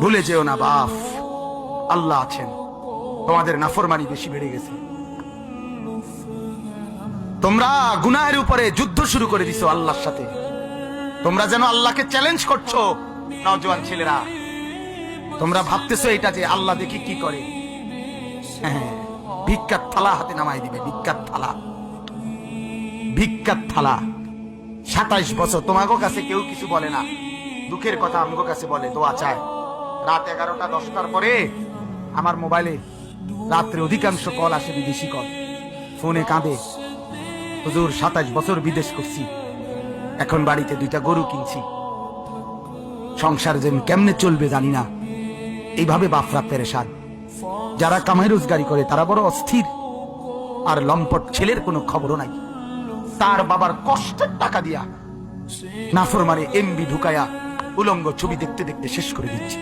ভুলে যেও না বাপ, আল্লাহ আছেন। তোমাদের নাফরমানি বেশি বেড়ে গেছে। তোমরা গুনাহের উপরে যুদ্ধ শুরু করে দিছো আল্লাহর সাথে। তোমরা যেন আল্লাহকে চ্যালেঞ্জ করছো। নওজোয়ান ছেলেরা, তোমরা ভাবতেছো এটা যে আল্লাহ দেখি কি করে। হ্যাঁ, ভিক্ষার থালা হাতে নামাই দিবে। ভিক্ষার থালা, ভিক্ষার থালা। 27 বছর তোমাগো কাছে কেউ কিছু বলে না। দুঃখের কথা আমগো কাছে বলে, দোয়া চায়। রাত 11টা 10টার পরে আমার মোবাইলে রাত্রে অধিকাংশ কল আসে, বিদেশি কল। ফোনে কাঁদে, হুজুর 27 বছর বিদেশ করছি, এখন বাড়িতে 2টা গরু কিনছি, সংসার যেন কেমনে চলবে জানি না। এইভাবে বাপরা পেরেশান। যারা কামাই রোজগারি করে তারা বড় অস্থির। আর লম্পট ছেলের কোনো খবরও নাই। তার বাবার কষ্টের টাকা দিয়া নাফরমানে এমবি ঢুকায়া উলঙ্গ ছবি দেখতে দেখতে শেষ করে দিচ্ছে।